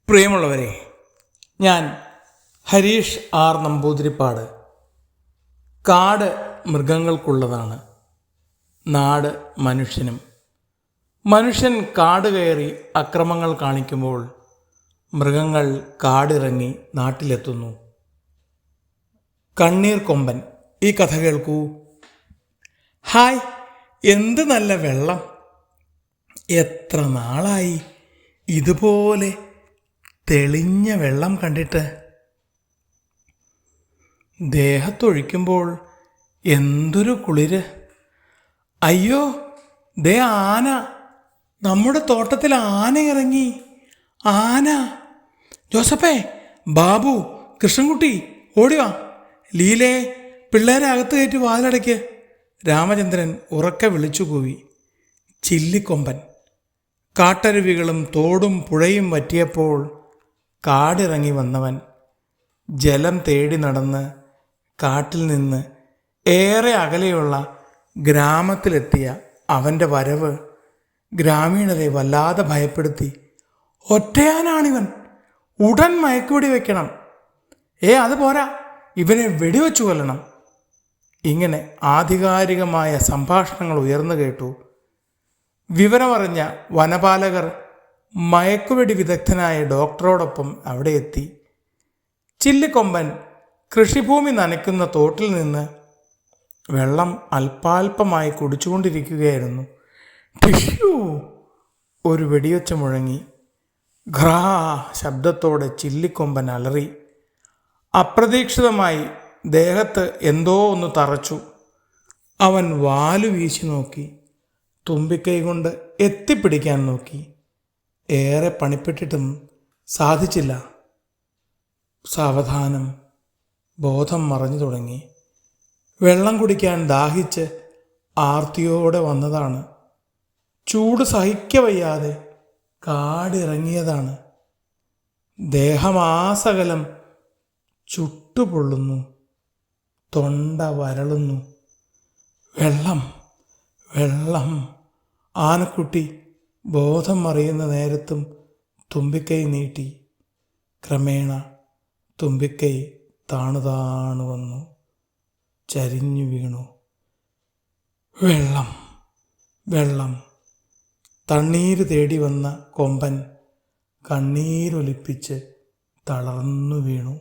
പ്രിയമുള്ളവരെ, ഞാൻ ഹരീഷ് ആർ നമ്പൂതിരിപ്പാട്. കാട് മൃഗങ്ങൾക്കുള്ളതാണ്, നാട് മനുഷ്യനും. മനുഷ്യൻ കാട് കയറി അക്രമങ്ങൾ കാണിക്കുമ്പോൾ മൃഗങ്ങൾ കാടിറങ്ങി നാട്ടിലെത്തുന്നു. കണ്ണീർ കൊമ്പൻ. ഈ കഥ കേൾക്കൂ. ഹായ്, എന്ത് നല്ല വെള്ളം! എത്ര നാളായി ഇതുപോലെ തെളിഞ്ഞ വെള്ളം കണ്ടിട്ട്. ദേഹത്തൊഴിക്കുമ്പോൾ എന്തൊരു കുളിര്! അയ്യോ, ദേ ആന! നമ്മുടെ തോട്ടത്തിൽ ആന ഇറങ്ങി! ആന! ജോസഫേ, ബാബു, കൃഷ്ണൻകുട്ടി, ഓടിവാ! ലീലേ, പിള്ളേരെ അകത്ത് കയറ്റി വാതിലടയ്ക്ക്! രാമചന്ദ്രൻ ഉറക്കെ വിളിച്ചു കൂവി. ചില്ലിക്കൊമ്പൻ. കാട്ടരുവികളും തോടും പുഴയും വറ്റിയപ്പോൾ കാടിറങ്ങി വന്നവൻ ജലം തേടി നടന്ന് കാട്ടിൽ നിന്ന് ഏറെ അകലെയുള്ള ഗ്രാമത്തിലെത്തിയ അവൻ്റെ വരവ് ഗ്രാമീണരെ വല്ലാതെ ഭയപ്പെടുത്തി. ഒറ്റയാനാണിവൻ, ഉടൻ മയക്കുവെടി വയ്ക്കണം. അത് പോരാ, ഇവനെ വെടിവെച്ചു കൊല്ലണം. ഇങ്ങനെ ആധികാരികമായ സംഭാഷണങ്ങൾ ഉയർന്നു കേട്ടു. വിവരമറിഞ്ഞ വനപാലകർ മയക്കുവെടി വിദഗ്ധനായ ഡോക്ടറോടൊപ്പം അവിടെ എത്തി. ചില്ലിക്കൊമ്പൻ കൃഷിഭൂമി നനയ്ക്കുന്ന തോട്ടിൽ നിന്ന് വെള്ളം അല്പാൽപമായി കുടിച്ചുകൊണ്ടിരിക്കുകയായിരുന്നു. ടിഷ്യൂ! ഒരു വെടിയൊച്ച മുഴങ്ങി. ഘ്രാ ശബ്ദത്തോടെ ചില്ലിക്കൊമ്പൻ അലറി. അപ്രതീക്ഷിതമായി ദേഹത്ത് എന്തോ ഒന്ന് തറച്ചു. അവൻ വാലു വീശി നോക്കി. തുമ്പിക്കൈ കൊണ്ട് എത്തിപ്പിടിക്കാൻ നോക്കി. ഏറെ പണിപ്പെട്ടിട്ടും സാധിച്ചില്ല. സാവധാനം ബോധം മറഞ്ഞു തുടങ്ങി. വെള്ളം കുടിക്കാൻ ദാഹിച്ച് ആർത്തിയോടെ വന്നതാണ്. ചൂട് സഹിക്കവയ്യാതെ കാടിറങ്ങിയതാണ്. ദേഹമാസകലം ചുട്ടുപൊള്ളുന്നു. തൊണ്ട വരളുന്നു. വെള്ളം, വെള്ളം! ആനക്കുട്ടി ബോധം മറിയുന്ന നേരത്തും തുമ്പിക്കൈ നീട്ടി. ക്രമേണ തുമ്പിക്കൈ താണു വന്നു, ചരിഞ്ഞു വീണു. വെള്ളം, വെള്ളം! തണ്ണീര് തേടി വന്ന കൊമ്പൻ കണ്ണീരൊലിപ്പിച്ച് തളർന്നു വീണു.